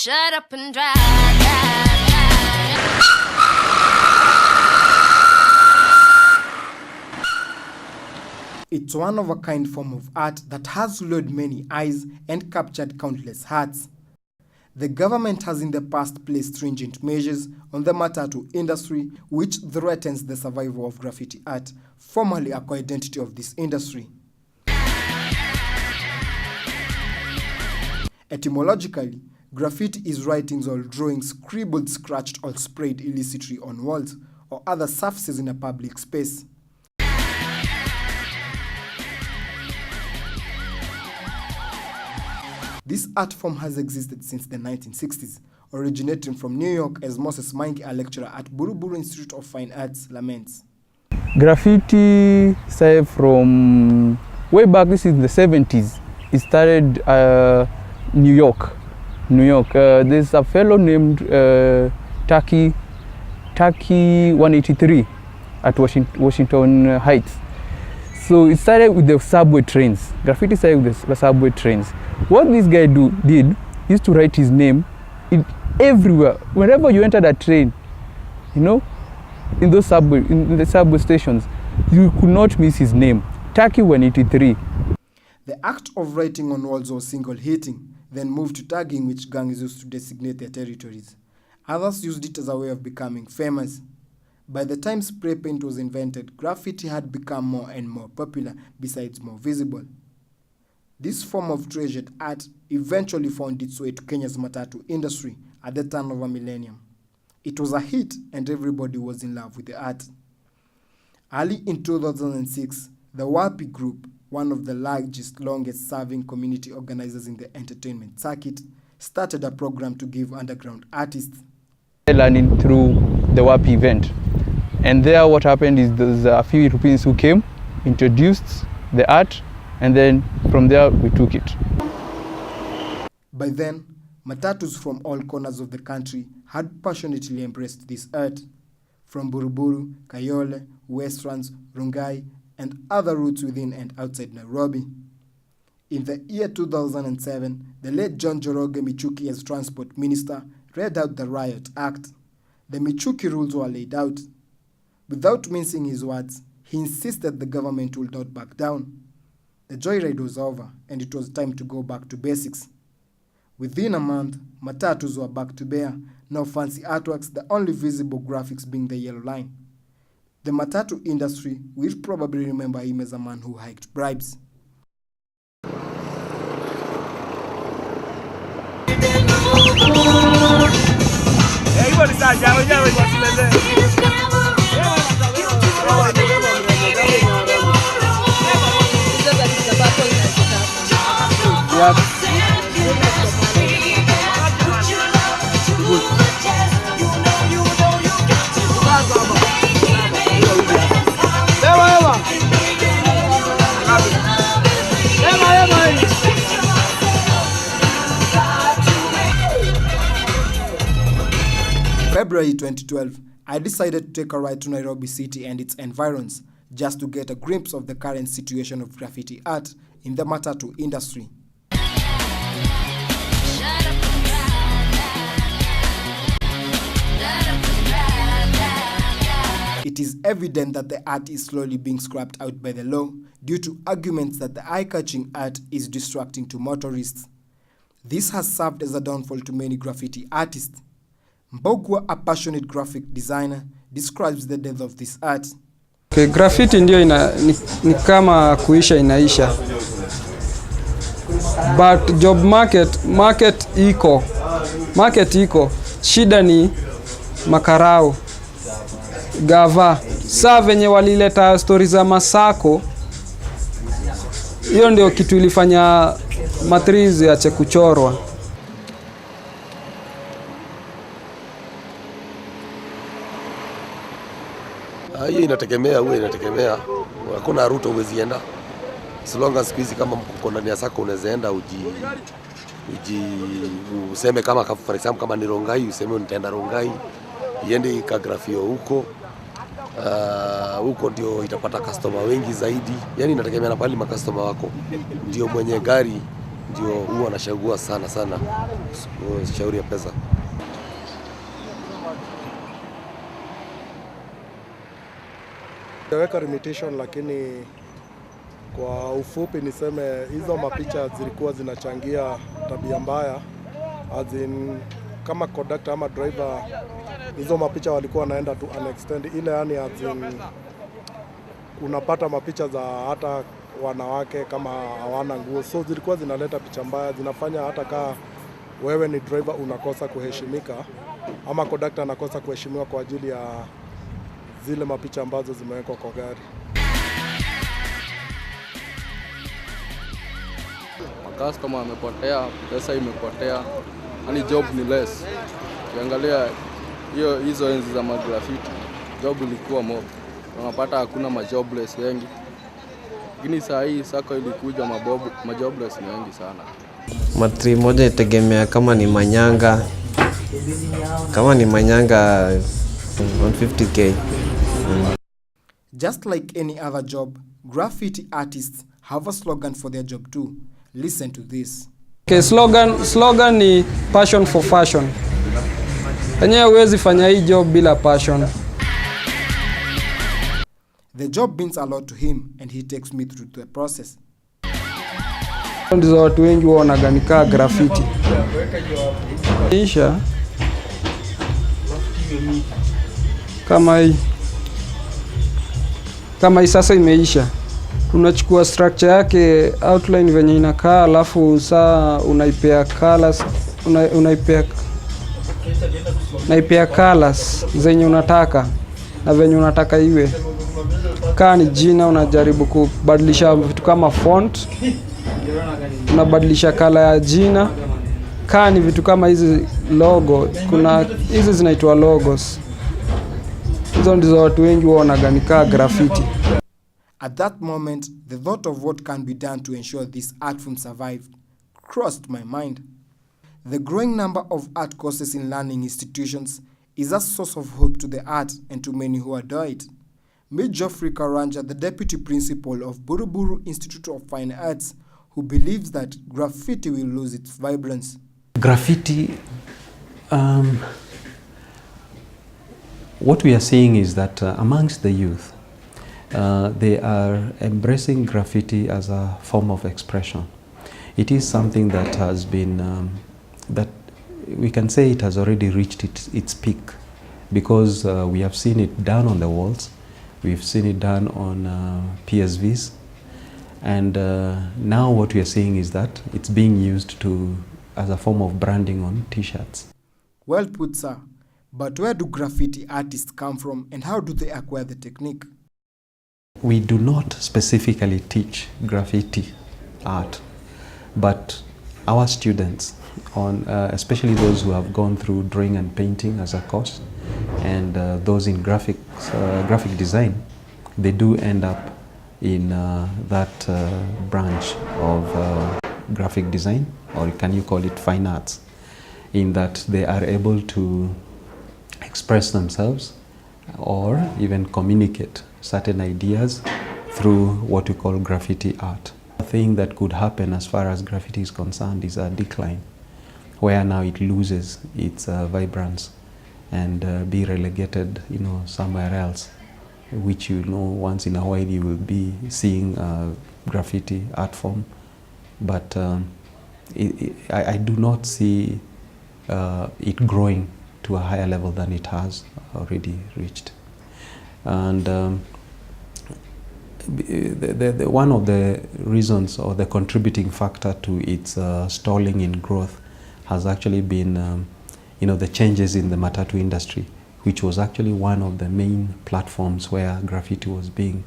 Shut up and drive. It's one of a kind form of art that has lured many eyes and captured countless hearts. The government has in the past placed stringent measures on the Matatu industry, which threatens the survival of graffiti art, formerly a core identity of this industry. Etymologically, graffiti is writings or drawings scribbled, scratched, or sprayed illicitly on walls or other surfaces in a public space. This art form has existed since the 1960s, originating from New York, as Mwangi, a lecturer at Buruburu Institute of Fine Arts, laments. Graffiti started from way back, this is the 70s. It started New York. There's a fellow named Taki 183 at Washington Heights. So it started with the subway trains. Graffiti started with the subway trains. What this guy did is to write his name everywhere. Whenever you enter that train, you know, in the subway stations, you could not miss his name. Taki 183. The act of writing on walls was single-hitting, then moved to tagging, which gangs used to designate their territories. Others used it as a way of becoming famous. By the time spray paint was invented, graffiti had become more and more popular, besides more visible. This form of treasured art eventually found its way to Kenya's Matatu industry at the turn of a millennium. It was a hit and everybody was in love with the art. Early in 2006, the WAPI Group, one of the largest, longest-serving community organizers in the entertainment circuit, started a program to give underground artists learning through the WAPI event. And there what happened is there's a few Europeans who came, introduced the art, and then from there we took it. By then, Matatus from all corners of the country had passionately embraced this art. From Buruburu, Kayole, Westlands, Rongai, and other routes within and outside Nairobi. In the year 2007, the late John Njoroge Michuki, as Transport Minister, read out the Riot Act. The Michuki rules were laid out. Without mincing his words, he insisted the government would not back down. The joyride was over, and it was time to go back to basics. Within a month, Matatus were back to bare, no fancy artworks, the only visible graphics being the yellow line. The Matatu industry will probably remember him as a man who hiked bribes. February 2012, I decided to take a ride to Nairobi City and its environs, just to get a glimpse of the current situation of graffiti art in the Matatu industry. It is evident that the art is slowly being scrapped out by the law due to arguments that the eye-catching art is distracting to motorists. This has served as a downfall to many graffiti artists. Mbogwa, a passionate graphic designer, describes the death of this art. Okay, graffiti ndio ni kama kuisha inaisha. But job market iko. Shida ni makarao. Gava. Saa venye walileta stories za masako. Hiyo ndio kitu ilifanya matrizi ache kuchorwa. Hiyo inategemea. Hakuna route uwezienda. As long as squeeze kama mko ndani ya sako unawezaenda useme kama for example kama ni Rongai useme nitaenda Rongai. Iende ikagrafio huko. Huko ndio itapata customer wengi zaidi. Yaani inategemea na pale customer wako. Ndio mwenye gari ndio huwa anachagua sana shauri ya pesa. Weka limitation, lakini kwa ufupi niseme hizo mapicha zilikuwa zinachangia tabia mbaya, as in, kama conductor ama driver, hizo mapicha walikuwa wanaenda to an extent ile, yani as in, unapata mapicha za hata wanawake kama hawana nguo, so zilikuwa zinaleta picha mbaya, zinafanya hata kaa wewe ni driver unakosa kuheshimika ama conductor anakosa kuheshimiwa kwa ajili ya zile mapicha ambazo zimewekwa kwa gari. Customer amepotea, pesa imepotea, yani job ni less. Ukiangalia hizo enzi za graffiti, job ilikuwa mob. Unapata hakuna majobless wengi. Lakini saa hii sako ilikuja majobless ni wengi sana. Matri moja itegemea kama ni manyanga. Kama ni manyanga 150k. Just like any other job, graffiti artists have a slogan for their job too. Listen to this. Okay, slogan ni passion for fashion. Enyewe huwezi fanya hii job bila passion. The job means a lot to him and he takes me through the process. Ndizo watu wengi wanaganikaa graffiti. Isha kama hii sasa imeisha. Unachukua structure yake, outline venye inakaa, alafu saa unaipea colors, unaipea colors zenye unataka na venye unataka iwe. Kaa ni jina, unajaribu kubadilisha vitu kama font, unabadilisha color ya jina. Kaa ni vitu kama hizi logo, kuna hizi zinaitwa logos. Hizo ndizo watu wengi wanaganikaa graffiti. At that moment, the thought of what can be done to ensure this art form survived crossed my mind. The growing number of art courses in learning institutions is a source of hope to the art and to many who adore it. Meet Geoffrey Karanja, the Deputy Principal of Buruburu Institute of Fine Arts, who believes that graffiti will lose its vibrance. Graffiti, what we are seeing is that amongst the youth, they are embracing graffiti as a form of expression. It is something that has been, that we can say it has already reached its peak, because we have seen it done on the walls, we've seen it done on PSVs, and now what we are seeing is that it's being used as a form of branding on t-shirts. Well put, sir. But where do graffiti artists come from and how do they acquire the technique? We do not specifically teach graffiti art, but our students, especially those who have gone through drawing and painting as a course, and those in graphic design, they do end up in that branch of graphic design, or can you call it fine arts, in that they are able to express themselves or even communicate certain ideas through what we call graffiti art. The thing that could happen as far as graffiti is concerned is a decline, where now it loses its vibrance and be relegated, somewhere else, which once in a while you will be seeing graffiti art form, but I do not see it growing to a higher level than it has already reached. And one of the reasons or the contributing factor to its stalling in growth has actually been the changes in the Matatu industry, which was actually one of the main platforms where graffiti was being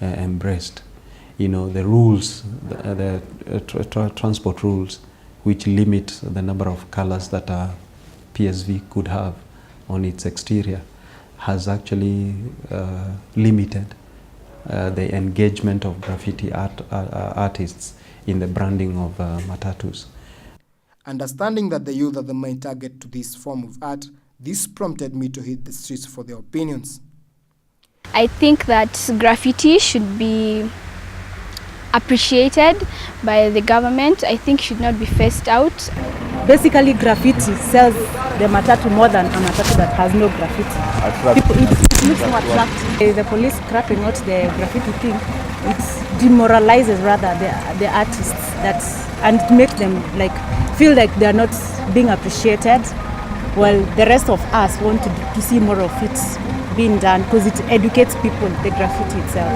embraced. The rules, the transport rules, which limit the number of colors that a PSV could have on its exterior, has actually limited the engagement of graffiti artists in the branding of Matatus. Understanding that the youth are the main target to this form of art, this prompted me to hit the streets for their opinions. I think that graffiti should be appreciated by the government. I think should not be phased out. Basically, graffiti sells the Matatu more than a Matatu that has no graffiti. People, it looks more attractive. The police scrapping out the graffiti thing, it demoralizes rather the artists and it makes them like feel like they are not being appreciated. Well, the rest of us want to see more of it being done because it educates people, the graffiti itself.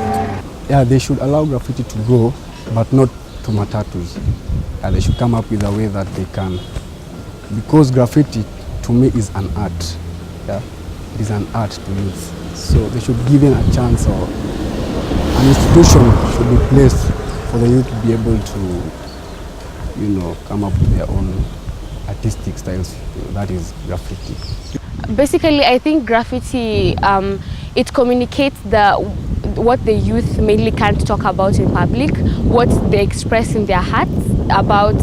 Yeah, they should allow graffiti to grow, but not to Matatus. They should come up with a way that they can, because graffiti to me is an art. Yeah, it is an art to youth. So they should give them a chance, or an institution should be placed for the youth to be able to, come up with their own artistic styles. That is graffiti. Basically, I think graffiti, it communicates what the youth mainly can't talk about in public, what they express in their hearts about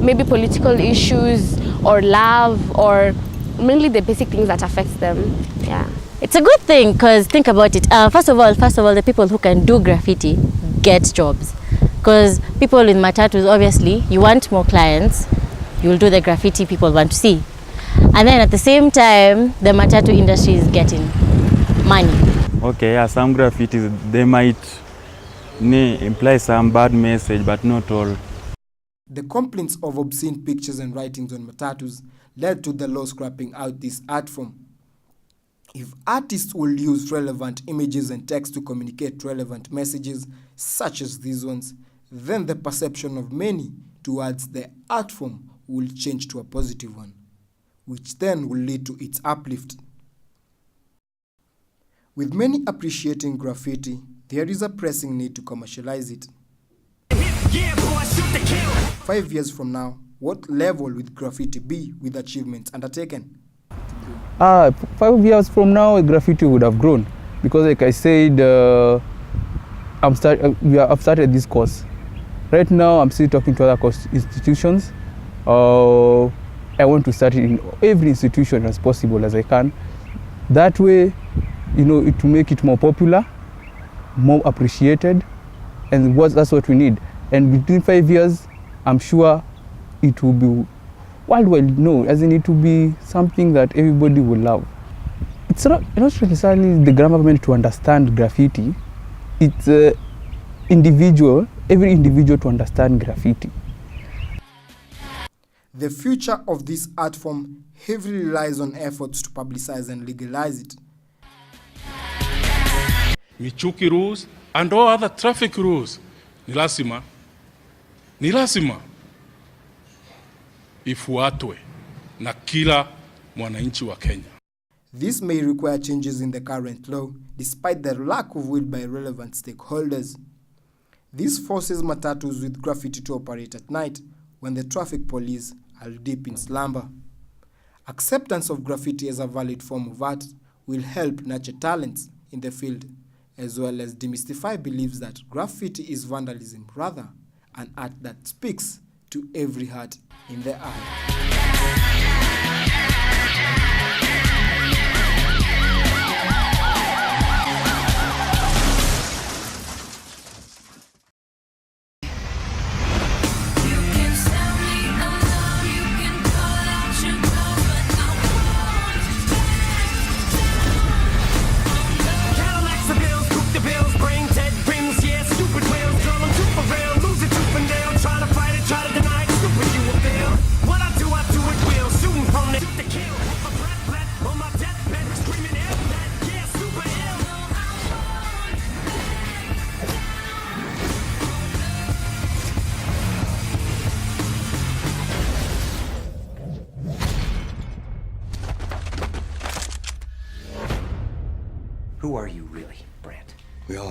maybe political issues or love or mainly the basic things that affect them. Yeah. It's a good thing because think about it. First of all, the people who can do graffiti get jobs. Because people in Matatus, obviously, you want more clients, you'll do the graffiti people want to see. And then at the same time, the Matatu industry is getting money. Okay, yeah, some graffitis, they might imply some bad message, but not all. The complaints of obscene pictures and writings on Matatus led to the law scrapping out this art form. If artists will use relevant images and text to communicate relevant messages, such as these ones, then the perception of many towards the art form will change to a positive one, which then will lead to its uplift. With many appreciating graffiti, there is a pressing need to commercialize it. 5 years from now, what level will graffiti be with achievements undertaken? 5 years from now, graffiti would have grown because, like I said, I've started this course. Right now, I'm still talking to other course institutions. I want to start it in every institution as possible as I can. That way, it will make it more popular, more appreciated, and that's what we need. And between 5 years, I'm sure it will be worldwide. No, as in it will be something that everybody will love. It's not necessarily the government to understand graffiti. It's every individual to understand graffiti. The future of this art form heavily relies on efforts to publicize and legalize it. Michuki rules and all other traffic rules ni lazima ifuatwe na kila mwananchi wa Kenya. This may require changes in the current law, despite the lack of will by relevant stakeholders. This forces Matatus with graffiti to operate at night when the traffic police are deep in slumber. Acceptance of graffiti as a valid form of art will help nurture talents in the field, as well as demystify beliefs that graffiti is vandalism, rather an art that speaks to every heart in the eye. Who are you really, Brent? We all